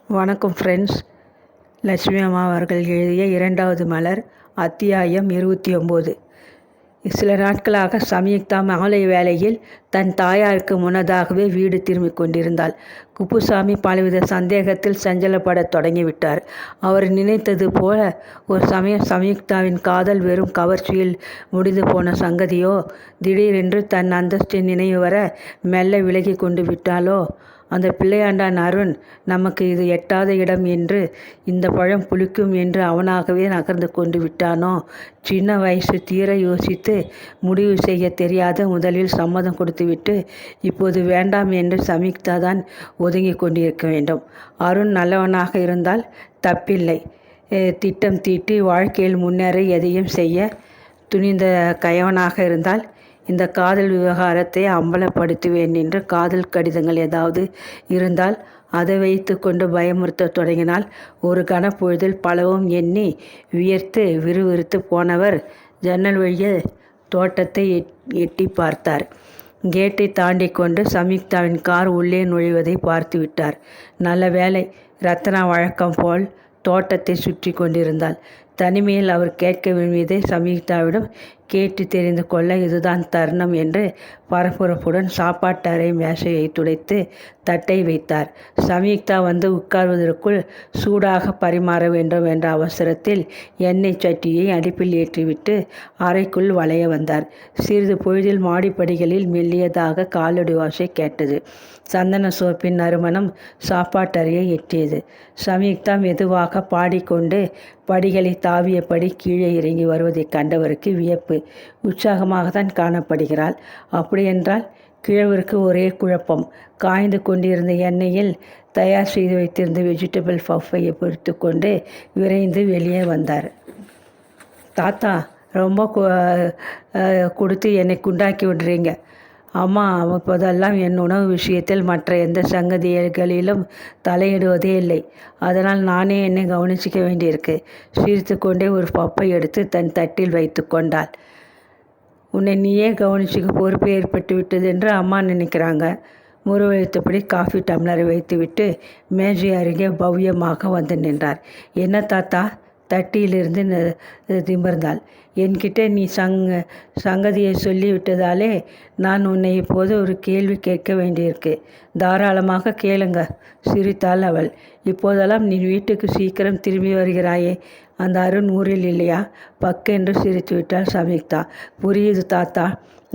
வணக்கம் ஃப்ரெண்ட்ஸ். லட்சுமி அம்மா அவர்கள் எழுதிய இரண்டாவது மலர், அத்தியாயம் 29. சில நாட்களாக சம்யுக்தா மாலை வேளையில் தன் தாயாருக்கு முன்னதாகவே வீடு திரும்பிக் கொண்டிருந்தாள். குப்புசாமி பலவித சந்தேகத்தில் சஞ்சலப்படத் தொடங்கிவிட்டார். அவர் நினைத்தது போல ஒரு சமயம் சம்யுக்தாவின் காதல் வெறும் கவர்ச்சியில் முடிந்து போன சங்கதியோ, திடீரென்று தன் அந்தஸ்தின் நினைவு வர மெல்ல விலகி கொண்டு விட்டாலோ, அந்த பிள்ளையாண்டான் அருண் நமக்கு இது எட்டாத இடம் என்று, இந்த பழம் புளிக்கும் என்று அவனாகவே நகர்ந்து கொண்டு விட்டானோ, சின்ன வயசு தீர யோசித்து முடிவு செய்ய தெரியாத முதலில் சம்மதம் கொடுத்துவிட்டு இப்போது வேண்டாம் என்று சம்யுக்தா தான் ஒதுங்கி கொண்டிருக்க வேண்டும். அருண் நல்லவனாக இருந்தால் தப்பில்லை. திட்டம் தீட்டி வாழ்க்கையில் முன்னேற எதையும் செய்ய துணிந்த கயவனாக இருந்தால் இந்த காதல் விவகாரத்தை அம்பலப்படுத்துவேன் என்று காதல் கடிதங்கள் ஏதாவது இருந்தால் அதை வைத்து கொண்டு பயமுறுத்த தொடங்கினால் ஒரு கனப்பொழுதில் பலவும் எண்ணி வியர்த்து விறுவிறுத்து போனவர் ஜன்னல் வழியில் தோட்டத்தை எட்டி பார்த்தார். கேட்டை தாண்டி கொண்டு சம்யுக்தாவின் கார் உள்ளே நுழைவதை பார்த்து விட்டார். நல்ல வேளை, ரத்னா வழக்கம் போல் தோட்டத்தை சுற்றி கொண்டிருந்தாள். தனிமையில் அவர் கேட்க விரும்பியதை சம்யுக்தாவிடம் கேட்டு தெரிந்து கொள்ள இதுதான் தருணம் என்று பரபரப்புடன் சாப்பாட்டு அறை மேசையை துடைத்து தட்டை வைத்தார். சம்யுக்தா வந்து உட்கார்வதற்குள் சூடாக பரிமாற வேண்டும் என்ற அவசரத்தில் எண்ணெய் சட்டியை அடுப்பில் ஏற்றிவிட்டு அறைக்குள் வளைய வந்தார். சிறிது பொழுதில் மாடிப்படிகளில் மெல்லியதாக காலடி ஓசை கேட்டது. சந்தன சோப்பின் நறுமணம் சாப்பாட்டறையை எட்டியது. சம்யுக்தா மெதுவாக பாடிக்கொண்டு படிகளை தாவியபடி கீழே இறங்கி வருவதை கண்டவருக்கு வியப்பு. உற்சாகமாகத்தான் காணப்படுகிறாள். அப்படியென்றால் கிழவருக்கு ஒரே குழப்பம். காய்ந்து கொண்டிருந்த எண்ணெயில் தயார் செய்து வைத்திருந்த வெஜிடபிள் பஃப்பையை பொறுத்து கொண்டு விரைந்து வெளியே வந்தார். தாத்தா, ரொம்ப கொடுத்து என்னை குண்டாக்கி விடுறீங்க. அம்மா அப்போதெல்லாம் என் உணவு விஷயத்தில் மற்ற எந்த சங்கதிகளிலும் தலையிடுவதே இல்லை. அதனால் நானே என்னை கவனிச்சிக்க வேண்டியிருக்கு. சிரித்து கொண்டே ஒரு பப்பை எடுத்து தன் தட்டில் வைத்து கொண்டாள். உன்னை நீயே கவனிச்சிக்க பொறுப்பு ஏற்பட்டு விட்டது என்று அம்மா நினைக்கிறாங்க. முறுவழித்தபடி காஃபி டம்ளரை வைத்துவிட்டு மேஜை அருகே பவ்யமாக வந்து நின்றார். என்ன தாத்தா? தட்டியிலிருந்து திமிர்ந்தாள். என்கிட்ட நீ சங்கதியை சொல்லிவிட்டதாலே நான் உன்னை இப்போது ஒரு கேள்வி கேட்க வேண்டியிருக்கு. தாராளமாக கேளுங்க, சிரித்தாள் அவள். இப்போதெல்லாம் நீ வீட்டுக்கு சீக்கிரம் திரும்பி வருகிறாயே, அந்த அருண் ஊரில் இல்லையா? பக்கென்று சிரித்துவிட்டாள் சம்யுக்தா. புரியுது தாத்தா.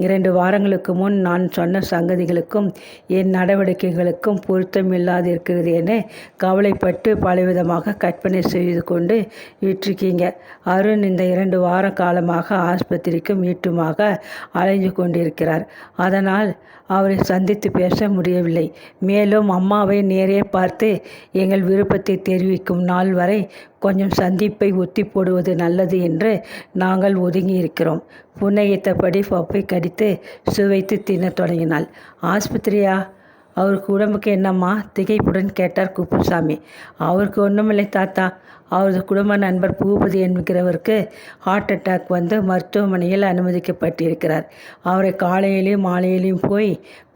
2 வாரங்களுக்கு முன் நான் சொன்ன சங்கதிகளுக்கும் என் நடவடிக்கைகளுக்கும் பொருத்தமில்லாதிருக்கிறது என கவலைப்பட்டு பலவிதமாக கற்பனை செய்து கொண்டு விட்டிருக்கீங்க. அருண் இந்த 2 வார காலமாக ஆஸ்பத்திரிக்கும் வீட்டுமாக அலைஞ்சு கொண்டிருக்கிறார். அதனால் அவரை சந்தித்து பேச முடியவில்லை. மேலும் அம்மாவை நேரே பார்த்து எங்கள் விருப்பத்தை தெரிவிக்கும் நாள் வரை கொஞ்சம் சந்திப்பை ஒத்தி போடுவது நல்லது என்று நாங்கள் ஒதுங்கி இருக்கிறோம். புன்னகைத்தபடி பப்பை கடித்து சுவைத்து தின்னத் தொடங்கினாள். ஆஸ்பத்திரியா? அவருக்கு உடம்புக்கு என்னம்மா? திகைப்புடன் கேட்டார் குப்புசாமி. அவருக்கு ஒன்றுமில்லை தாத்தா. அவரது குடும்ப நண்பர் பூபதி என்கிறவருக்கு ஹார்ட் அட்டாக் வந்து மருத்துவமனையில் அனுமதிக்கப்பட்டிருக்கிறார். அவரை காலையிலையும் மாலையிலையும் போய்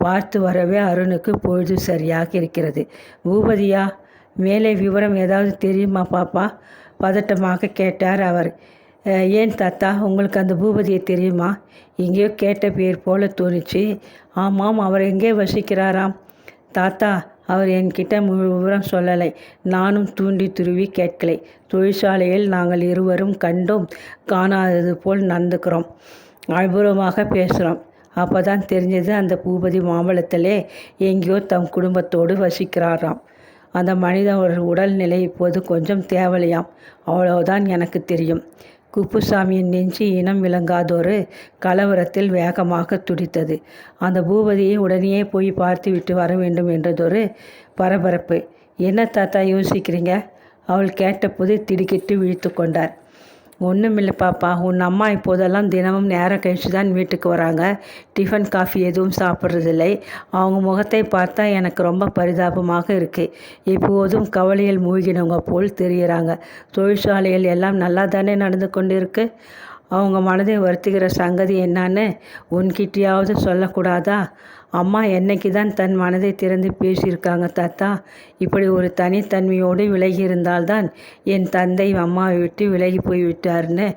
பார்த்து வரவே அருணுக்கு பொழுது சரியாக இருக்கிறது. பூபதியா? மேலே விவரம் ஏதாவது தெரியுமா பாப்பா? பதட்டமாக கேட்டார் அவர். ஏன் தாத்தா, உங்களுக்கு அந்த பூபதியை தெரியுமா? எங்கேயோ கேட்ட பேர் போல தோணுச்சு. ஆமாம், அவர் எங்கே வசிக்கிறாராம்? தாத்தா, அவர் என்கிட்ட முழு விவரம் சொல்லலை. நானும் தூண்டி துருவி கேட்கலை. தொழிற்சாலையில் நாங்கள் இருவரும் கண்டும் காணாதது போல் நடந்துக்கிறோம், அபூர்வமாக பேசுகிறோம். அப்போ தான் தெரிஞ்சது அந்த பூபதி மாம்பழத்திலே எங்கேயோ தம் குடும்பத்தோடு வசிக்கிறாராம். அந்த மனிதன் உடல்நிலை இப்போது கொஞ்சம் தேவலையாம். அவ்வளவுதான் எனக்கு தெரியும். குப்புசாமியின் நெஞ்சு இனம் விளங்காதொரு கலவரத்தில் வேகமாக துடித்தது. அந்த பூபதியை உடனே போய் பார்த்து விட்டு வர வேண்டும் என்றதொரு பரபரப்பு. என்ன தாத்தா யோசிக்கிறீங்க? அவள் கேட்டபோது திடுக்கிட்டு விழித்து கொண்டார். ஒன்றுமில்லை பாப்பா, உன் அம்மா இப்போதெல்லாம் தினமும் நேரம் கழிச்சு தான் வீட்டுக்கு வராங்க. டிஃபன் காஃபி எதுவும் சாப்பிட்றதில்லை. அவங்க முகத்தை பார்த்தா எனக்கு ரொம்ப பரிதாபமாக இருக்குது. எப்போதும் கவலையில் மூழ்கினவங்க போல் தெரிகிறாங்க. தொழிற்சாலையில் எல்லாம் நல்லா தானே நடந்து கொண்டு இருக்கு. அவங்க மனதை வருத்துகிற சங்கதி என்னான்னு உன்கிட்டயாவது சொல்லக்கூடாதா? அம்மா என்னைக்கு தான் தன் மனதை திறந்து பேசியிருக்காங்க தாத்தா? இப்படி ஒரு தனித்தன்மையோடு விலகி இருந்தால்தான் என் தந்தை அம்மாவை விட்டு விலகி போய்விட்டார்னு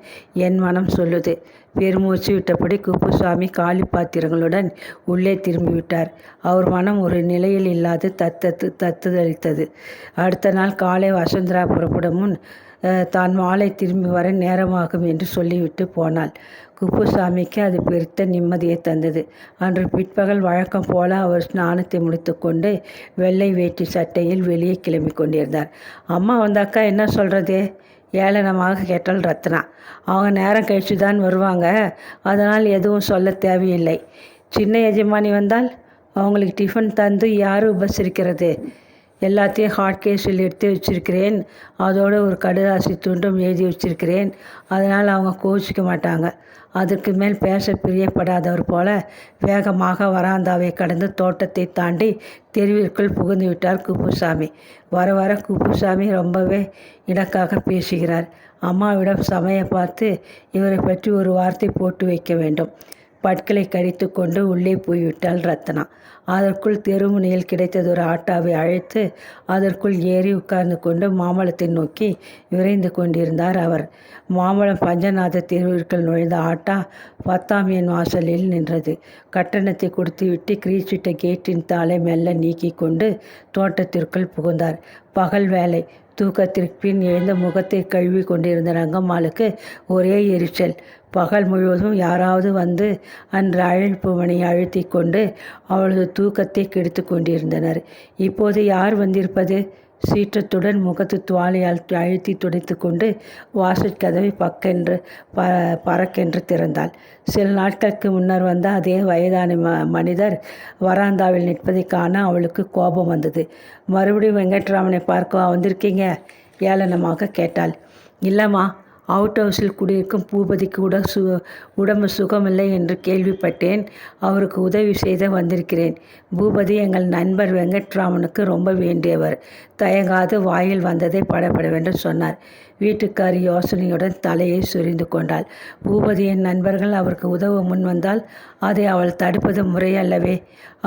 என் மனம் சொல்லுது. பெருமூச்சு விட்டபடி குப்புசாமி காலி பாத்திரங்களுடன் உள்ளே திரும்பிவிட்டார். அவர் மனம் ஒரு நிலையில் இல்லாது தத்தளித்தது. அடுத்த நாள் காலை வசுந்தரா புறப்படும் முன் தான் மாலை திரும்பி வர நேரமாகும் என்று சொல்லிவிட்டு போனாள். குப்புசாமிக்கு அது பெருத்த நிம்மதியை தந்தது. அன்று பிற்பகல் வழக்கம் போல அவர் ஸ்நானத்தை முடித்து கொண்டு வெள்ளை வேட்டி சட்டையில் வெளியே கிளம்பி கொண்டிருந்தார். அம்மா வந்தாக்கா என்ன சொல்கிறது? ஏளனமாக கேட்டாள் ரத்னா. அவங்க நேரம் கழித்து தான் வருவாங்க, அதனால் எதுவும் சொல்ல தேவையில்லை. சின்ன எஜமானி வந்தால் அவங்களுக்கு டிஃபன் தந்து யார் உபசரிக்கிறது? எல்லாத்தையும் ஹாட் கேஸில் எடுத்து வச்சுருக்கிறேன். அதோடு ஒரு கடுதாசி துண்டும் எழுதி வச்சுருக்கிறேன். அதனால் அவங்க கோச்சிக்க மாட்டாங்க. அதற்கு மேல் பேச பிரியப்படாதவர் போல வேகமாக வராந்தாவை கடந்து தோட்டத்தை தாண்டி தெருவிற்குள் புகுந்து விட்டார் குப்புசாமி. வர வர குப்புசாமி ரொம்பவே இணக்காக பேசுகிறார். அம்மாவிடம் சமைய பார்த்து இவரை பற்றி ஒரு வார்த்தை போட்டு வைக்க வேண்டும். பற்களை கடித்து கொண்டு உள்ளே போய்விட்டாள் ரத்னா. அதற்குள் தெருமுனையில் கிடைத்தது ஒரு ஆட்டாவை அழைத்து அதற்குள் ஏறி உட்கார்ந்து கொண்டு மாம்பழத்தை நோக்கி விரைந்து கொண்டிருந்தார் அவர். மாம்பழம் பஞ்சநாத தெருவிற்குள் நுழைந்த ஆட்டா 10ஆம் எண் வாசலில் நின்றது. கட்டணத்தை கொடுத்துவிட்டு கிரீச்சிட்ட கேட்டின் தாளை மெல்ல நீக்கி கொண்டு தோட்டத்திற்குள் புகுந்தார். பகல் வேலை. தூக்கத்திற்கு பின் எழுந்த முகத்தை கழுவி கொண்டிருந்த ரங்கம்மாளுக்கு ஒரே எரிச்சல். பகல் முழுவதும் யாராவது வந்து அன்று அழைப்பு மணியை அழுத்தி கொண்டு அவளது தூக்கத்தை கெடுத்து கொண்டிருந்தனர். இப்போது யார் வந்திருப்பது? சீற்றத்துடன் முகத்து துவாலையால் அழுத்தி துடைத்து கொண்டு வாசற்கதவை பறக்கென்று திறந்தாள். சில நாட்களுக்கு முன்னர் வந்த அதே வயதான மனிதர் வராந்தாவில் நிற்பதை காண அவளுக்கு கோபம் வந்தது. மறுபடியும் வெங்கட்ராமனை பார்க்க வந்திருக்கீங்க? ஏளனமாக கேட்டாள். இல்லைம்மா, அவுட் ஹவுஸில் குடியிருக்கும் பூபதிக்கு உடம்பு சுகமில்லை என்று கேள்விப்பட்டேன். அவருக்கு உதவி செய்த வந்திருக்கிறேன். பூபதி எங்கள் நண்பர் வெங்கட்ராமனுக்கு ரொம்ப வேண்டியவர். தயங்காது வாயில் வந்ததை படபடவென்று சொன்னார். வீட்டுக்காரி யோசனையுடன் தலையை சொரிந்து கொண்டாள். பூபதியின் நண்பர்கள் அவருக்கு உதவ முன் வந்தால் அதை அவள் தடுப்பது முறையல்லவே.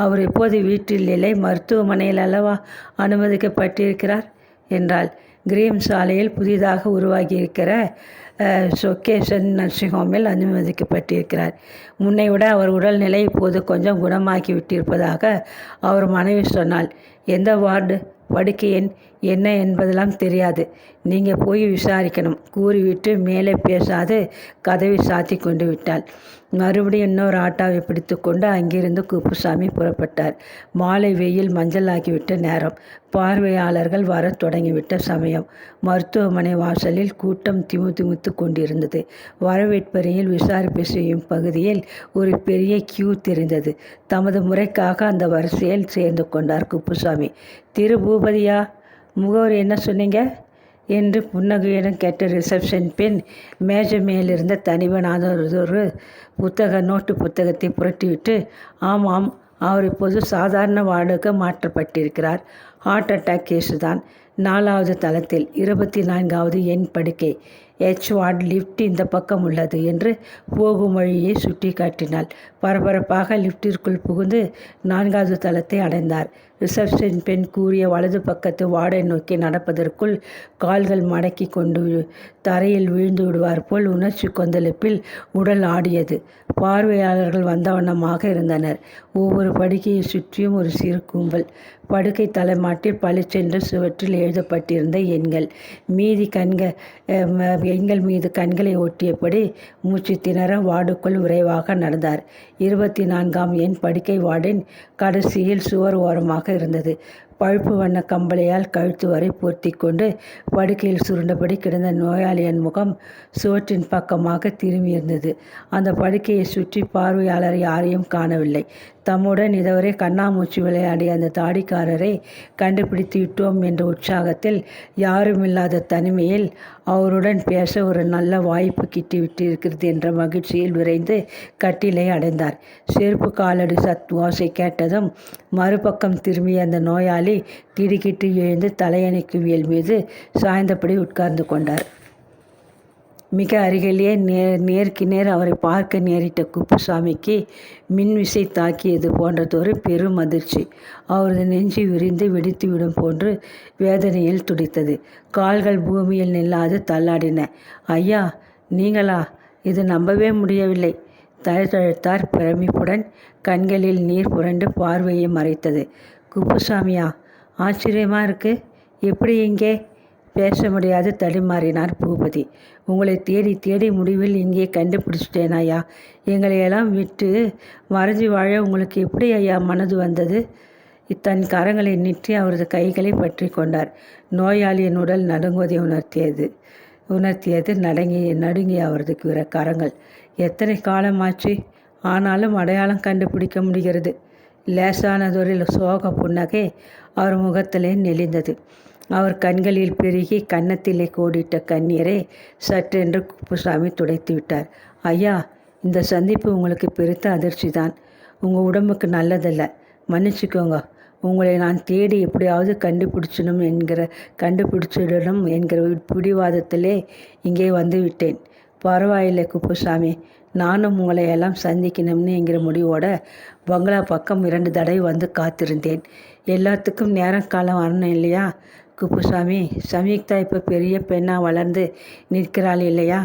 அவர் இப்போது வீட்டில் இல்லை, மருத்துவமனையில் அல்லவா அனுமதிக்கப்பட்டிருக்கிறார் என்றாள். கிரீம் சாலையில் புதிதாக உருவாகியிருக்கிற சொக்கேஷன் நர்சிங் ஹோமில் அனுமதிக்கப்பட்டிருக்கிறார். முன்னை விட அவர் உடல்நிலை இப்போது கொஞ்சம் குணமாகி விட்டிருப்பதாக அவர் மனைவி சொன்னாள். எந்த வார்டு, படுக்கை எண் என்ன என்பதெல்லாம் தெரியாது. நீங்கள் போய் விசாரிக்கணும் கூறிவிட்டு மேலே பேசாது கதவை சாத்தி கொண்டு விட்டாள். மறுபடியும் இன்னொரு ஆட்டாவை பிடித்து கொண்டு அங்கிருந்து குப்புசாமி புறப்பட்டார். மாலை வெயில் மஞ்சளாகிவிட்ட நேரம். பார்வையாளர்கள் வர தொடங்கிவிட்ட சமயம். மருத்துவமனை வாசலில் கூட்டம் திமுத்து கொண்டிருந்தது. வரவேற்பறையில் விசாரிப்பு செய்யும் பகுதியில் ஒரு பெரிய கியூ தெரிந்தது. தமது முறைக்காக அந்த வரிசையில் சேர்ந்து கொண்டார் குப்புசாமி. திரு பூபதியா, முகவர் என்ன சொன்னீங்க என்று புன்னகையுடன் கேட்ட ரிசப்ஷன் பெண் மேஜை மேலிருந்த தனிவனானதொரு நோட்டு புத்தகத்தை புரட்டிவிட்டு, ஆமாம், அவர் இப்போது சாதாரண வார்டுக்கு மாற்றப்பட்டிருக்கிறார். ஹார்ட் அட்டாக் கேஸு தான். 4வது தளத்தில் 24வது எண் படுக்கை. H வார்டு லிஃப்ட் இந்த பக்கம் உள்ளது என்று போகும் வழியை சுட்டி காட்டினாள். பரபரப்பாக லிஃப்டிற்குள் புகுந்து 4வது தளத்தை அடைந்தார். ரிசப்ஷன் பெண் கூறிய வலது பக்கத்து வார்டை நோக்கி நடப்பதற்குள் கால்கள் மடக்கி கொண்டு தரையில் விழுந்து விடுவார் போல் உணர்ச்சி கொந்தளிப்பில் உடல் ஆடியது. பார்வையாளர்கள் வந்தவண்ணமாக இருந்தனர். ஒவ்வொரு படுக்கையை சுற்றியும் ஒரு சிறு கும்பல். படுக்கை தலைமாட்டில் பளிச்சென்று சுவற்றில் எழுதப்பட்டிருந்த எண்கள் மீது கண்களை ஒட்டியபடி மூச்சு திணற வார்டுக்குள் விரைவாக நடந்தார். 24ஆம் எண் படுக்கை வார்டின் கடைசியில் சுவர் ஓரமாக இருந்தது. பழுப்பு வண்ண கம்பளையால் கழுத்து வரை பொருத்தி கொண்டு படுக்கையில் சுருண்டபடி கிடந்த நோயாளியின் முகம் சுவற்றின் பக்கமாக திரும்பியிருந்தது. அந்த படுக்கையை சுற்றி பார்வையாளர் யாரையும் காணவில்லை. தம்முடன் இதுவரை கண்ணாமூச்சி விளையாடிய அந்த தாடிக்காரரை கண்டுபிடித்து விட்டோம் என்ற உற்சாகத்தில், யாருமில்லாத தனிமையில் அவருடன் பேச ஒரு நல்ல வாய்ப்பு கிட்டிவிட்டிருக்கிறது என்ற மகிழ்ச்சியில் விரைந்து கட்டிலை அடைந்தார். செருப்பு காலடி ஓசை கேட்டதும் மறுபக்கம் திரும்பிய அந்த நோயாளி திடுக்கிட்டு எழுந்து தலையணை குவியல் மீது சாய்ந்தபடி உட்கார்ந்து கொண்டார். மிக அருகிலேயே நேருக்கு நேர் அவரை பார்க்க நேரிட்ட குப்புசாமிக்கு மின்விசை தாக்கியது போன்றதொரு பெரும் அதிர்ச்சி. அவரது நெஞ்சு விரிந்து வெடித்துவிடும் போன்று வேதனையில் துடித்தது. கால்கள் பூமியில் நில்லாது தள்ளாடின. ஐயா, நீங்களா? இது நம்பவே முடியவில்லை. தழுதழுத்தார் பிரமிப்புடன். கண்களில் நீர் புரண்டு பார்வையை மறைத்தது. குப்புசாமியா? ஆச்சரியமாக இருக்கு. எப்படி இங்கே? பேச முடியாது தடுமாறினார் பூபதி. உங்களை தேடி தேடி முடிவில் இங்கே கண்டுபிடிச்சிட்டேன் ஐயா. எங்களையெல்லாம் விட்டு மறைஞ்சு வாழ உங்களுக்கு எப்படி ஐயா மனது வந்தது? தன் கரங்களை நீட்டி அவரது கைகளை பற்றி கொண்டார். நோயாளியின் உடல் நடுங்குவதை உணர்த்தியது நடுங்கிய அவரது கரங்கள். எத்தனை காலமாச்சு, ஆனாலும் அடையாளம் கண்டுபிடிக்க முடிகிறது. லேசானதொரு சோக புன்னகை அவர் முகத்திலே நெளிந்தது. அவர் கண்களில் பெருகி கன்னத்திலே கோடிட்ட கண்ணீரை சற்றென்று குப்புசாமி துடைத்து விட்டார். ஐயா, இந்த சந்திப்பு உங்களுக்கு பெருத்த அதிர்ச்சி தான். உங்கள் உடம்புக்கு நல்லதல்ல. மன்னிச்சுக்கோங்க. உங்களை நான் தேடி எப்படியாவது கண்டுபிடிச்சிடணும் என்கிற பிடிவாதத்திலே இங்கே வந்து விட்டேன். பரவாயில்லை குப்புசாமி, நானும் உங்களை எல்லாம் சந்திக்கணும்னு என்கிற முடிவோட பங்களா பக்கம் 2 தடவை வந்து காத்திருந்தேன். எல்லாத்துக்கும் நேரம் காலம் வரணும் இல்லையா? குப்புசாமி, சம்யுக்தா இப்போ பெரிய பெண்ணாக வளர்ந்து நிற்கிறாள் இல்லையா?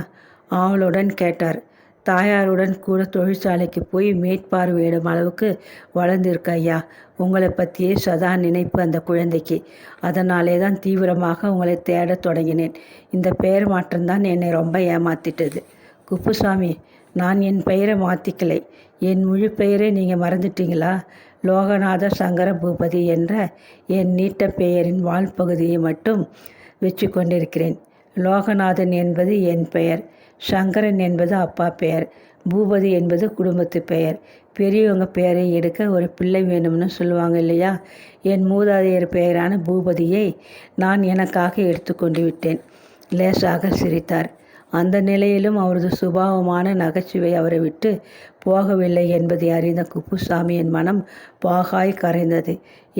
ஆவலுடன் கேட்டார். தாயாருடன் கூட தொழிற்சாலைக்கு போய் மேற்பார்வையிடும் அளவுக்கு வளர்ந்திருக்க ஐயா. உங்களை பற்றியே சதா நினைப்பு அந்த குழந்தைக்கு. அதனாலே தான் தீவிரமாக உங்களை தேடத் தொடங்கினேன். இந்த பெயர் மாற்றம்தான் என்னை ரொம்ப ஏமாத்திட்டது. குப்புசாமி, நான் என் பெயரை மாற்றிக்கலை. என் முழு பெயரை நீங்கள் மறந்துட்டீங்களா? லோகநாத சங்கர பூபதி என்ற என் நீட்ட பெயரின் வாழ்பகுதியை மட்டும் வச்சு கொண்டிருக்கிறேன். லோகநாதன் என்பது என் பெயர், சங்கரன் என்பது அப்பா பெயர், பூபதி என்பது குடும்பத்து பெயர். பெரியவங்க பெயரை எடுக்க ஒரு பிள்ளை வேணும்னு சொல்லுவாங்க இல்லையா? என் மூதாதையர் பெயரான பூபதியை நான் எனக்காக எடுத்துக்கொண்டு விட்டேன். லேசாக சிரித்தார். அந்த நிலையிலும் அவரது சுபாவமான நகைச்சுவை அவரை விட்டு போகவில்லை என்பதை அறிந்த குப்புசாமியின் மனம் பாகாய் கரைந்தது.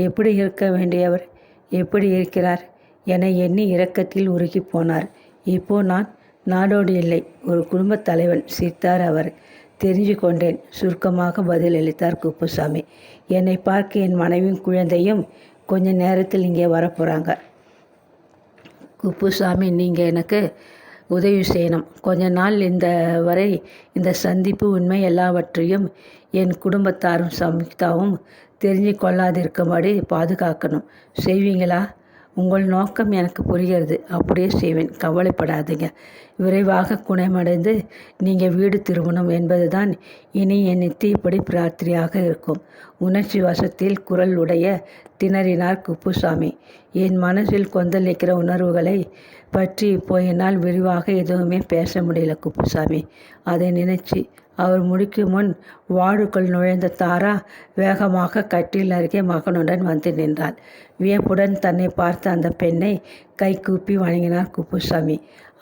எப்படி இருக்க வேண்டியவர் எப்படி இருக்கிறார் என எண்ணி இரக்கத்தில் உருகி போனார். இப்போ நான் நாடோடி இல்லை, ஒரு குடும்பத் தலைவன். சிரித்தார் அவர். தெரிஞ்சு கொண்டேன், சுருக்கமாக பதிலளித்தார் குப்புசாமி. என்னை பார்க்க என் மனைவியும் குழந்தையும் கொஞ்ச நேரத்தில் இங்கே வரப்போகிறாங்க. குப்புசாமி, நீங்கள் எனக்கு உதவி செய்யணும். கொஞ்ச நாள் இந்த சந்திப்பு உண்மை எல்லாவற்றையும் என் குடும்பத்தாரும் சம்யுக்தாவும் தெரிஞ்சு கொள்ளாதிருக்கும்படி பாதுகாக்கணும். செய்வீங்களா? உங்கள் நோக்கம் எனக்கு புரிகிறது. அப்படியே செய்வேன், கவலைப்படாதீங்க. விரைவாக குணமடைந்து நீங்கள் வீடு திரும்பணும் என்பது தான் இனி என் நித்தியப்படி பிரார்த்தனையாக இருக்கும். உணர்ச்சி வசத்தில் குரல் உடைய திணறினார் குப்புசாமி. என் மனசில் கொந்தளிக்கிற உணர்வுகளை பற்றி இப்போ என்னால் விரிவாக எதுவுமே பேச முடியல குப்புசாமி. அதை நினைச்சு அவர் முடிக்கும் முன் வாழுக்குள் நுழைந்த தாரா வேகமாக கட்டில் அருகே மகனுடன் வந்து நின்றாள். வியப்புடன் தன்னை பார்த்த அந்த பெண்ணை கைகூப்பி வணங்கினார் குப்புசாமி.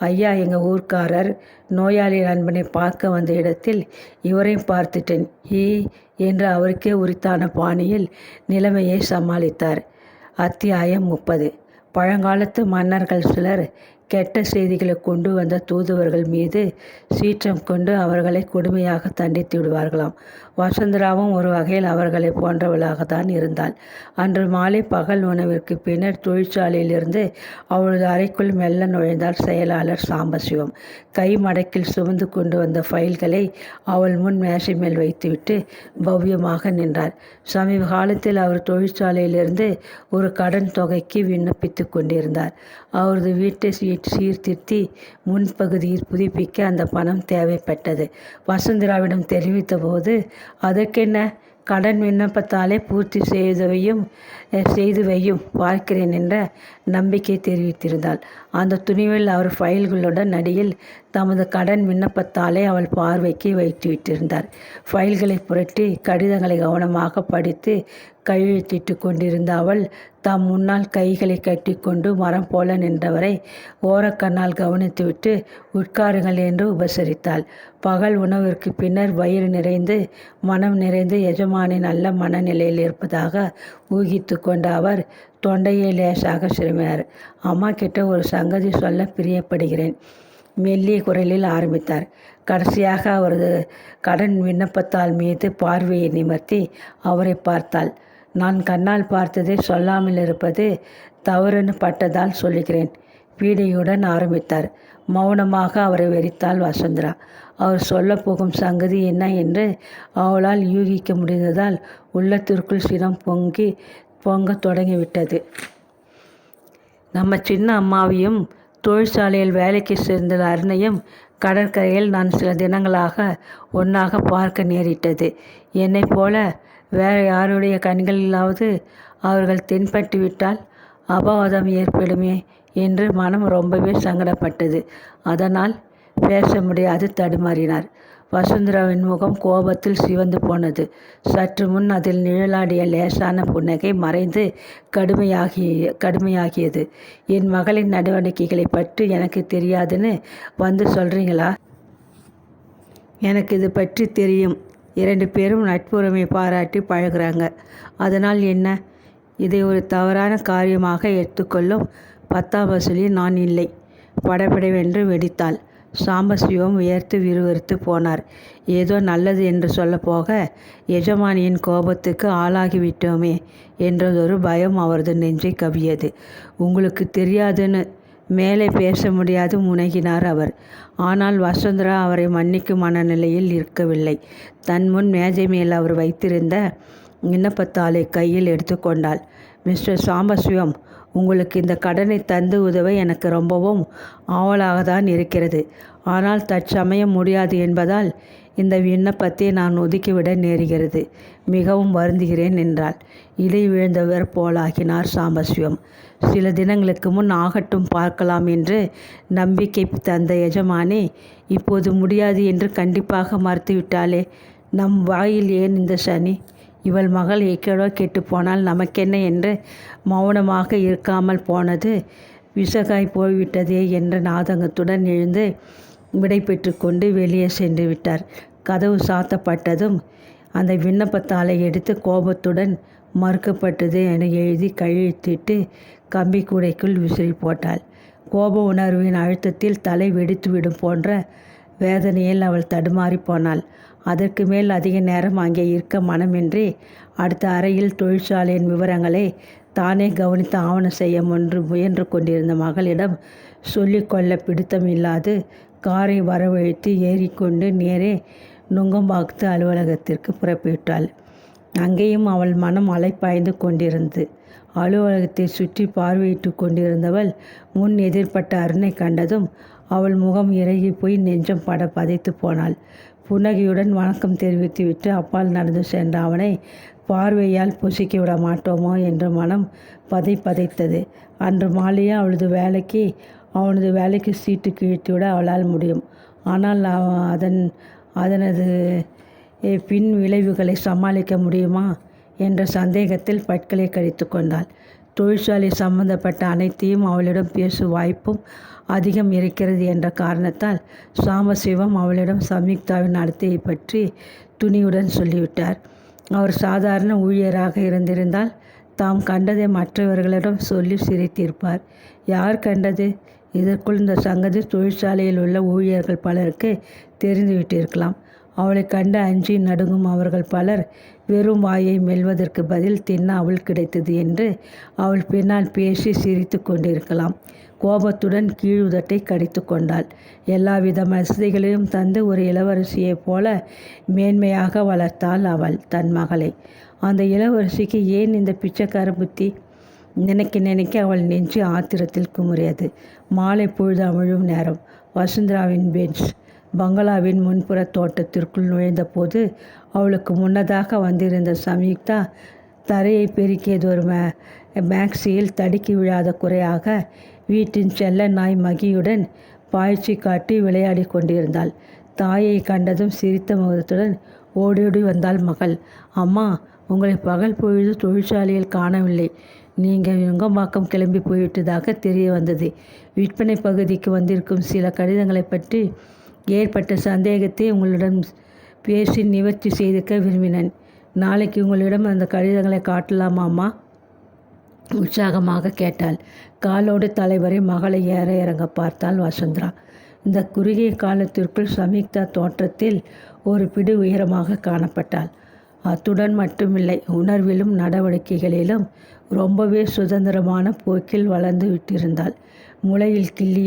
ஐயா, எங்கள் ஊர்க்காரர் நோயாளி நண்பனை பார்க்க வந்த இடத்தில் இவரையும் பார்த்துட்டேன் என்று அவருக்கே உரித்தான பாணியில் நிலைமையை சமாளித்தார். அத்தியாயம் 30. பழங்காலத்து மன்னர்கள் சிலர் கெட்ட செய்திகளை கொண்டு வந்த தூதுவர்கள் மீது சீற்றம் கொண்டு அவர்களை கொடுமையாக தண்டித்து விடுவார்களாம். வசந்தராவும் ஒரு வகையில் அவர்களை போன்றவளாகத்தான் இருந்தாள். அன்று மாலை பகல் உணவிற்கு பின்னர் தொழிற்சாலையிலிருந்து அவளது அறைக்குள் மெல்ல நுழைந்தார் செயலாளர் சாம்பசிவம். கை மடக்கில் சுமந்து கொண்டு வந்த ஃபைல்களை அவள் முன் மேசை மேல் வைத்துவிட்டு பவ்யமாக நின்றார். சமீப காலத்தில் அவர் தொழிற்சாலையிலிருந்து ஒரு கடன் தொகைக்கு விண்ணப்பித்து கொண்டிருந்தார். அவரது வீட்டை சீர்திருத்தி முன்பகுதியில் புதுப்பிக்க அந்த பணம் தேவைப்பட்டது. வசந்தராவிடம் தெரிவித்த போது, அதற்கென்ன, கடன் விண்ணப்பத்தாலே பூர்த்தி செய்து வையும் பார்க்கிறேன் என்ற நம்பிக்கை தெரிவித்திருந்தாள். அந்த துணிவில் அவர் ஃபைல்களுடன் அடியில் தமது கடன் விண்ணப்பத்தாலே அவள் பார்வைக்கு வைத்துவிட்டிருந்தார். ஃபைல்களை புரட்டி கடிதங்களை கவனமாக படித்து கையெழுத்திட்டு கொண்டிருந்த அவள் தம் முன்னால் கைகளை கட்டிக்கொண்டு மரம் போல நின்றவரை ஓரக்கண்ணால் கவனித்துவிட்டு உட்காருங்கள் என்று உபசரித்தாள். பகல் உணவிற்கு பின்னர் வயிறு நிறைந்து மனம் நிறைந்து எஜமானி நல்ல மனநிலையில் இருப்பதாக ஊகித்து கொண்ட அவர் தொண்டையை லேசாக சிறுமினார். அம்மா கிட்ட ஒரு சங்கதி சொல்ல பிரியப்படுகிறேன். மெல்லிய குரலில் ஆரம்பித்தார். கடைசியாக அவரது கடன் விண்ணப்பத்தால் மீது பார்வையை நிமிர்த்தி அவரை பார்த்தாள். நான் கண்ணால் பார்த்ததை சொல்லாமல் இருப்பது தவறுன்னு பட்டதால் சொல்லுகிறேன். பீடையுடன் ஆரம்பித்தார். மௌனமாக அவரை வெறித்தாள் வசுந்தரா. அவர் சொல்லப்போகும் சங்கதி என்ன என்று அவளால் யூகிக்க முடிந்ததால் உள்ளத்திற்குள் சினம் பொங்க தொடங்கிவிட்டது. நம்ம சின்ன அம்மாவையும் தொழிற்சாலையில் வேலைக்கு சேர்ந்த அருணையும் கடற்கரையில் நான் சில தினங்களாக ஒன்றாக பார்க்க நேரிட்டது. என்னைப் போல வேறு யாருடைய கண்களிலாவது அவர்கள் தென்பட்டு விட்டால் அபவாதம் ஏற்படுமே என்று மனம் ரொம்பவே சங்கடப்பட்டது. அதனால் பேச முடியாது தடுமாறினார். வசுந்தராவின் முகம் கோபத்தில் சிவந்து போனது. சற்று முன் அதில் நிழலாடிய லேசான புன்னகை மறைந்து கடுமையாகியது. என் மகளின் நடவடிக்கைகளை பற்றி எனக்கு தெரியாதுன்னு வந்து சொல்கிறீங்களா? எனக்கு இது பற்றி தெரியும். 2 பேரும் நட்புரிமை பாராட்டி பழகுறாங்க. அதனால் என்ன? இதை ஒரு தவறான காரியமாக எடுத்துக்கொள்ளும் 10ஆம் வசூலில் நான் இல்லை. படபடவென்று வெடித்தாள். சாம்பசிவம் வியர்த்து விறுவிறுத்து போனார். ஏதோ நல்லது என்று சொல்லப்போக எஜமானியின் கோபத்துக்கு ஆளாகிவிட்டோமே என்றதொரு பயம் அவரது நெஞ்சை கவ்வியது. உங்களுக்கு தெரியாதுன்னு மேலே பேச முடியாது முனகினார் அவர். ஆனால் வசுந்தரா அவரை மன்னிக்கும் மனநிலையில் இருக்கவில்லை. தன் முன் மேஜை மேல் அவர் வைத்திருந்த விண்ணப்பத்தாளை கையில் எடுத்துக்கொண்டாள். மிஸ்டர் சாம்பசிவம், உங்களுக்கு இந்த கடனை தந்து உதவ எனக்கு ரொம்பவும் ஆவலாகத்தான் இருக்கிறது. ஆனால் தற்சமயம் முடியாது என்பதால் இந்த விண்ணப்பத்தை நான் ஒதுக்கிவிட நேருகிறது. மிகவும் வருந்துகிறேன் என்றாள். இலை விழுந்தவர் போலாகினார் சாம்பசிவம். சில தினங்களுக்கு முன் ஆகட்டும் பார்க்கலாம் என்று நம்பிக்கை தந்த எஜமானி இப்போது முடியாது என்று கண்டிப்பாக மறுத்துவிட்டாளே. நம் வாயில் ஏன் இந்த சனி? இவள் மகள் எக்கேடோ கெட்டுப்போனால் நமக்கென்ன என்று மௌனமாக இருக்காமல் போனது விசகாய் போய்விட்டதே என்ற நாதங்கத்துடன் எழுந்து விடை பெற்று கொண்டு வெளியே சென்று விட்டார். கதவு சாத்தப்பட்டதும் அந்த விண்ணப்பத்தாளை எடுத்து கோபத்துடன் மறுக்கப்பட்டது என எழுதி கழித்திட்டு கம்பி கூடைக்குள் விசிறி போட்டாள். கோப உணர்வின் அழுத்தத்தில் தலை வெடித்துவிடும் போன்ற வேதனையில் அவள் தடுமாறி போனாள். அதற்கு மேல் அதிக நேரம் அங்கே இருக்க மனமின்றி அடுத்த அறையில் தொழிற்சாலையின் விவரங்களை தானே கவனித்து ஆவணம் செய்ய முயன்று கொண்டிருந்த மகளிடம் சொல்லிக்கொள்ள பிடித்தமில்லாது காரை வரவழைத்து ஏறிக்கொண்டு நேரே நுங்கம்பாக்கத்து அலுவலகத்திற்கு புறப்பட்டாள். அங்கேயும் அவள் மனம் அலைப்பாய்ந்து கொண்டிருந்தது. அலுவலகத்தை சுற்றி பார்வையிட்டு கொண்டிருந்தவள் முன் எதிர்பட்ட அருணை கண்டதும் அவள் முகம் இறகி போய் நெஞ்சம் பதைத்து போனாள். புன்னகையுடன் வணக்கம் தெரிவித்துவிட்டு அப்பால் நடந்து சென்ற அவனை பார்வையால் பொசுக்கி விட மாட்டோமோ என்ற மனம் பதைத்தது. அன்று மாலையே அவனது வேலைக்கு சீட்டு கிழித்துவிட அவளால் முடியும். ஆனால் அதனது பின் விளைவுகளை சமாளிக்க முடியுமா என்ற சந்தேகத்தில் பற்களை கடித்து கொண்டாள். தொழிற்சாலை சம்பந்தப்பட்ட அனைத்தையும் அவளிடம் பேசும் வாய்ப்பும் அதிகம் இருக்கிறது என்ற காரணத்தால் சாம்பசிவம் அவளிடம் சம்யுக்தாவின் நடத்தையை பற்றி துணிவுடன் சொல்லிவிட்டார். அவர் சாதாரண ஊழியராக இருந்திருந்தால் தாம் கண்டதை மற்றவர்களிடம் சொல்லி சிரித்திருப்பார். யார் கண்டது? இதற்குள் இந்த சங்கதி தொழிற்சாலையில் உள்ள ஊழியர்கள் பலருக்கு தெரிந்துவிட்டிருக்கலாம். அவளை கண்டு அஞ்சி நடுங்கும் அவர்கள் பலர் வெறும் வாயை மெல்வதற்கு பதில் தின்ன அவள் கிடைத்தது என்று அவள் பின்னால் பேசி சிரித்து கொண்டிருக்கலாம். கோபத்துடன் கீழுதட்டை கடித்து கொண்டாள். எல்லாவித வசதிகளையும் தந்து ஒரு இளவரசியைப் போல மேன்மையாக வளர்த்தாள் அவள் தன் மகளை. அந்த இளவரசிக்கு ஏன் இந்த பிச்சைக்கார புத்தி? நினைக்க அவள் நெஞ்சு ஆத்திரத்தில் குமுறியது. மாலை பொழுது அமிழும் நேரம். வசுந்தராவின் பெஞ்ச் பங்களாவின் முன்புற தோட்டத்திற்குள் நுழைந்தபோது அவளுக்கு முன்னதாக வந்திருந்த சம்யுக்தா தரையை பெருக்கியதொரு மேக்சியில் தடுக்கி விழாத குறையாக வீட்டின் செல்ல நாய் மகியுடன் பாய்ச்சி காட்டி விளையாடி கொண்டிருந்தாள். தாயை கண்டதும் சிரித்த முகத்துடன் ஓடோடி வந்தாள் மகள். அம்மா, உங்களை பகல் பொழுது தொழிற்சாலையில் காணவில்லை. நீங்கள் நுங்கம்பாக்கம் கிளம்பி போய்விட்டதாக தெரிய வந்தது. விற்பனை பகுதிக்கு வந்திருக்கும் சில கடிதங்களை பற்றி ஏற்பட்ட சந்தேகத்தை உங்களிடம் பேசி நிவர்த்தி செய்திருக்க விரும்பினேன். நாளைக்கு உங்களிடம் அந்த கடிதங்களை காட்டலாமா அம்மா? உற்சாகமாக கேட்டாள். காலோடு தலைவரை மகளை ஏற இறங்க பார்த்தாள் வசுந்தரா. இந்த குறுகிய காலத்திற்குள் சம்யுக்தா தோற்றத்தில் ஒரு பிடி உயரமாக காணப்பட்டாள். அத்துடன் மட்டுமில்லை, உணர்விலும் நடவடிக்கைகளிலும் ரொம்பவே சுதந்திரமான போக்கில் வளர்ந்து விட்டிருந்தாள். முளையில் கிள்ளி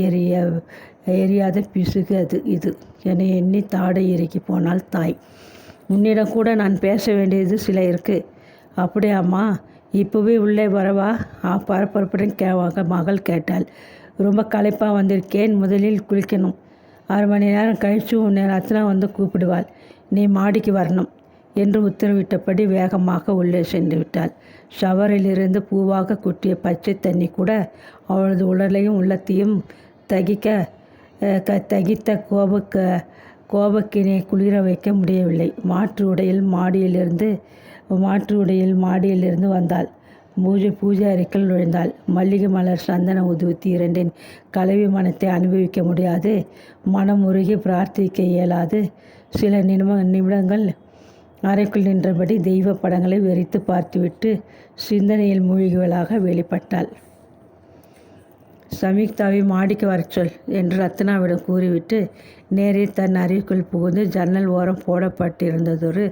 எறியாத பிசுகு இது என எண்ணி தாடை இறுக்கி போனாள் தாய். உன்னிடம் கூட நான் பேச வேண்டியது சில இருக்கு. அப்படியே அம்மா, இப்போவே உள்ளே வரவா? பரபரப்புடன் மகள் கேட்டாள். ரொம்ப களைப்பாக வந்திருக்கேன், முதலில் குளிக்கணும். 1/2 மணி நேரம் கழித்து உன்னை ரத்னா வந்து கூப்பிடுவாள். நீ மாடிக்கு வரணும் என்று உத்தரவிட்டபடி வேகமாக உள்ளே சென்று விட்டாள். ஷவரிலிருந்து பூவாக கொட்டிய பச்சை தண்ணி கூட அவளது உடலையும் உள்ளத்தையும் தகித்த கோபக்கினை குளிர வைக்க முடியவில்லை. மாற்று உடையில் மாடியிலிருந்து வந்தாள். பூஜை அறைக்குள் நுழைந்தாள். மல்லிகை மலர் சந்தன உதுவத்தி இரண்டின் கலவி மனத்தை அனுபவிக்க முடியாது, மனம் உருகி பிரார்த்திக்க இயலாது சில நிமிடங்கள் அறைக்குள் நின்றபடி தெய்வ படங்களை வெறித்து பார்த்துவிட்டு சிந்தனையில் மூழ்கியவளாக வெளிப்பட்டாள். சம்யுக்தாவை மாடிக்கு வரச்சொல் என்று ரத்னாவிடம் கூறிவிட்டு நேரே தன் அறைக்குள் புகுந்து ஜன்னல் ஓரம் போடப்பட்டிருந்ததொரு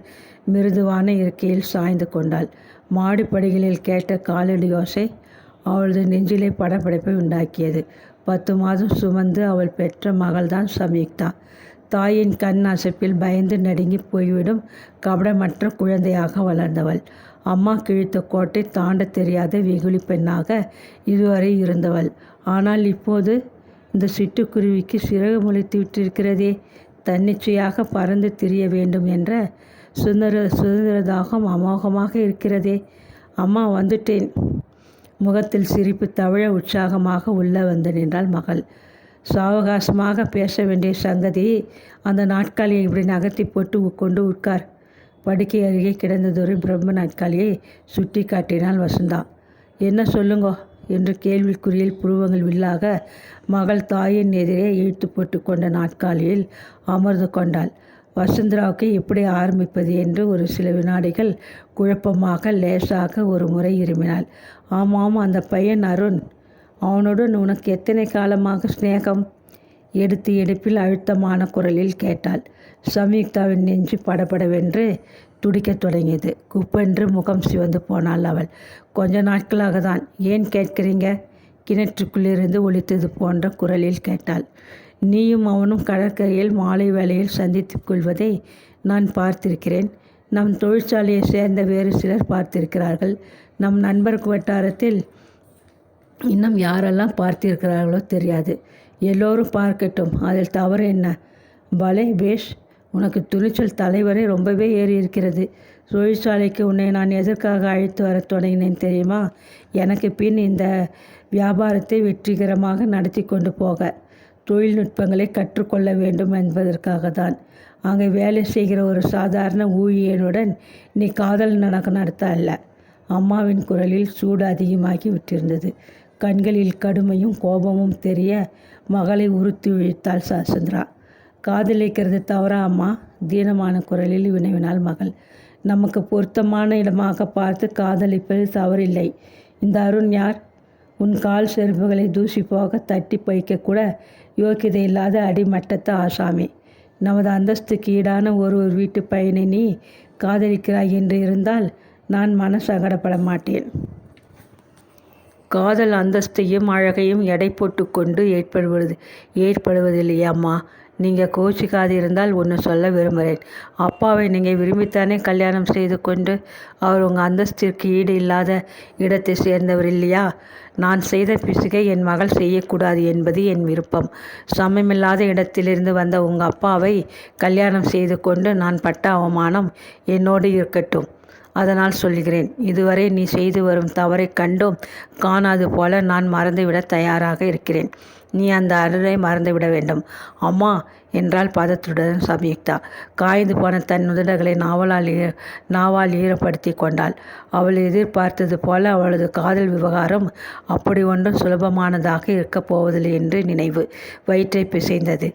மிருதுவான இருக்கையில் சாய்ந்து கொண்டாள். மாடிப்படிகளில் கேட்ட காலடி யோசை அவளது நெஞ்சிலே படபடப்பை உண்டாக்கியது. 10 மாதம் சுமந்து அவள் பெற்ற மகள்தான் சம்யுக்தா. தாயின் கண் அசைப்பில் பயந்து நடுங்கி போய்விடும் கபடமற்ற குழந்தையாக வளர்ந்தவள். அம்மா கிழித்த கோட்டை தாண்ட தெரியாத வெகுளி பெண்ணாக இதுவரை இருந்தவள். ஆனால் இப்போது இந்த சிட்டுக்குருவிக்கு சிறகு முளைத்து விட்டிருக்கிறதே, தன்னிச்சையாக பறந்து திரிய வேண்டும் என்ற சுதந்திர தாகம் அமோகமாக இருக்கிறதே. அம்மா, வந்துட்டேன். முகத்தில் சிரிப்பு தவிழ உற்சாகமாக உள்ள வந்து நின்றாள் மகள். சாவகாசமாக பேச வேண்டிய சங்கதி, அந்த நாட்காலியை இப்படி நகர்த்தி போட்டு கொண்டு உட்கார். படுக்கை அருகே கிடந்ததொரு பிரம்ம நாட்காலியை சுட்டி காட்டினாள் வசந்தா. என்ன சொல்லுங்கோ என்று கேள்விக்குறியில் புருவங்கள் வில்லாக மகள் தாயின் எதிரே இழுத்து போட்டு கொண்ட நாட்காலியில் அமர்ந்து கொண்டாள். வசந்தராவுக்கு எப்படி ஆரம்பிப்பது என்று ஒரு சில வினாடிகள் குழப்பமாக லேசாக ஒரு முறை இருமினாள். ஆமாம், அந்த பையன் அருண், அவனுடன் உனக்கு எத்தனை காலமாக ஸ்நேகம்? எடுப்பில் அழுத்தமான குரலில் கேட்டாள். சம்யுக்தாவின் நெஞ்சு படபடவென்று துடிக்கத் தொடங்கியது. குப்பென்று முகம் சிவந்து போனாள் அவள். கொஞ்ச நாட்களாக தான். ஏன் கேட்கிறீங்க? கிணற்றுக்குள்ளிருந்து ஒலித்தது போன்ற குரலில் கேட்டாள். நீயும் அவனும் கடற்கரையில் மாலை வேளையில் சந்தித்து கொள்வதை நான் பார்த்திருக்கிறேன். நம் தொழிற்சாலையை சேர்ந்த வேறு சிலர் பார்த்திருக்கிறார்கள். நம் நண்பர் வட்டாரத்தில் இன்னும் யாரெல்லாம் பார்த்திருக்கிறார்களோ தெரியாது. எல்லோரும் பார்க்கட்டும், அதில் தவறு என்ன? பலே பேஷ், உனக்கு துணிச்சல் தலைவரை ரொம்பவே ஏறி இருக்கிறது. தொழிற்சாலைக்கு உன்னை நான் எதற்காக அழைத்து வர தொடங்கினேன் தெரியுமா? எனக்கு பின் இந்த வியாபாரத்தை வெற்றிகரமாக நடத்தி கொண்டு போக தொழில்நுட்பங்களை கற்றுக்கொள்ள வேண்டும் என்பதற்காக தான். அங்கே வேலை செய்கிற ஒரு சாதாரண ஊழியனுடன் நீ காதல் நடத்த அல்ல. அம்மாவின் குரலில் சூடு அதிகமாகி விட்டிருந்தது. கண்களில் கடுமையும் கோபமும் தெரிய மகளை உறுத்தி இழுத்தாள் வசந்தரா. காதலிக்கிறது தவறா அம்மா? தீனமான குரலில் வினவினாள் மகள். நமக்கு பொருத்தமான இடமாக பார்த்து காதலிப்பது தவறில்லை. இந்த அருண் யார்? உன் கால் செருப்புகளை தூசி போக தட்டி பைக்கக்கூட யோக்கியதை இல்லாத அடிமட்டத்த ஆசாமி. நமது அந்தஸ்துக்கு ஈடான ஒரு வீட்டு பையனை நீ காதலிக்கிறாய் என்று இருந்தால் நான் மனசங்கடப்பட மாட்டேன். காதல் அந்தஸ்தையும் அழகையும் எடை போட்டு கொண்டு ஏற்படுவதில்லையாம்மா. நீங்கள் கோச்சிக்காது இருந்தால் ஒன்று சொல்ல விரும்புகிறேன். அப்பாவை நீங்கள் விரும்பித்தானே கல்யாணம் செய்து கொண்டு அவர் உங்கள் அந்தஸ்திற்கு ஈடு இல்லாத இடத்தை சேர்ந்தவர் இல்லையா? நான் செய்த பிசுகை என் மகள் செய்யக்கூடாது என்பது என் விருப்பம். சமயமில்லாத இடத்திலிருந்து வந்த உங்கள் அப்பாவை கல்யாணம் செய்து கொண்டு நான் பட்ட அவமானம் என்னோடு இருக்கட்டும். அதனால் சொல்கிறேன், இதுவரை நீ செய்து வரும் தவறை கண்டும் காணாது போல நான் மறந்துவிட தயாராக இருக்கிறேன். நீ அந்த அருளை மறந்துவிட வேண்டும். அம்மா என்றால் பதத்துடன் சம்யுக்தா. காய்ந்து போன தன் உதடுகளை நாவால் ஈரப்படுத்தி கொண்டாள். அவள் எதிர்பார்த்தது போல அவளது காதல் விவகாரம் அப்படி ஒன்றும் சுலபமானதாக இருக்கப் போவதில்லை என்று நினைவு வயிற்றை பிசைந்தது.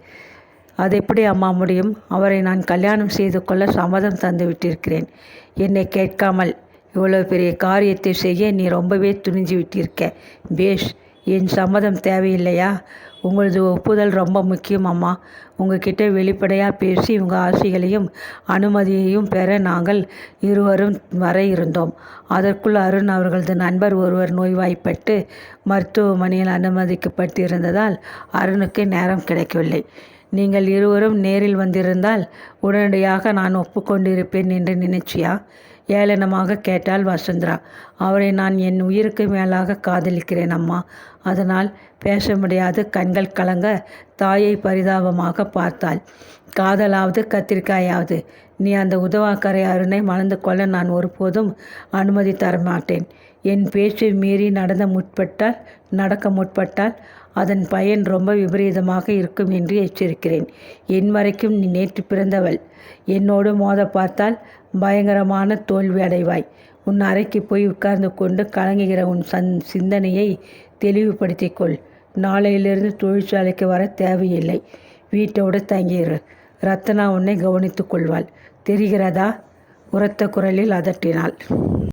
அது எப்படி அம்மா முடியும்? அவரை நான் கல்யாணம் செய்து கொள்ள சம்மதம் தந்து விட்டிருக்கிறேன். என்னை கேட்காமல் இவ்வளோ பெரிய காரியத்தை செய்ய நீ ரொம்பவே துணிஞ்சு விட்டிருக்க. பேஷ், என் சம்மதம் தேவையில்லையா? உங்களது ஒப்புதல் ரொம்ப முக்கியம் அம்மா. உங்ககிட்ட வெளிப்படையாக பேசி உங்கள் ஆசைகளையும் அனுமதியையும் பெற நாங்கள் இருவரும் வர இருந்தோம். அதற்குள் அருண் அவர்களது நண்பர் ஒருவர் நோய்வாய்ப்பட்டு மருத்துவமனையில் அனுமதிக்கப்பட்டிருந்ததால் அருணுக்கு நேரம் கிடைக்கவில்லை. நீங்கள் இருவரும் நேரில் வந்திருந்தால் உடனடியாக நான் ஒப்புக்கொண்டிருப்பேன் என்று நினைச்சியா? ஏளனமாக கேட்டாள் வசுந்தரா. அவரை நான் என் உயிருக்கு மேலாக காதலிக்கிறேன் அம்மா. அதனால் பேச முடியாது கண்கள் கலங்க தாயை பரிதாபமாக பார்த்தாள். காதலாவது கத்திரிக்காயாவது, நீ அந்த உதவாக்கரை அருணை மணந்து கொள்ள நான் ஒருபோதும் அனுமதி தரமாட்டேன். என் பேச்சை மீறி நடக்க முற்பட்டால் அதன் பயன் ரொம்ப விபரீதமாக இருக்கும் என்று எச்சரிக்கிறேன். என் வரைக்கும் நீ நேற்று பிறந்தவள். என்னோடு மோத பார்த்தால் பயங்கரமான தோல்வி அடைவாய். உன் அறைக்கு போய் உட்கார்ந்து கொண்டு கலங்குகிற உன் சிந்தனையை தெளிவுபடுத்திக்கொள். நாளையிலிருந்து தொழிற்சாலைக்கு வர தேவையில்லை. வீட்டோடு தங்கியிரு. ரத்னா உன்னை கவனித்துக் கொள்வாள். தெரிகிறதா? உரத்த குரலில் அதட்டினாள்.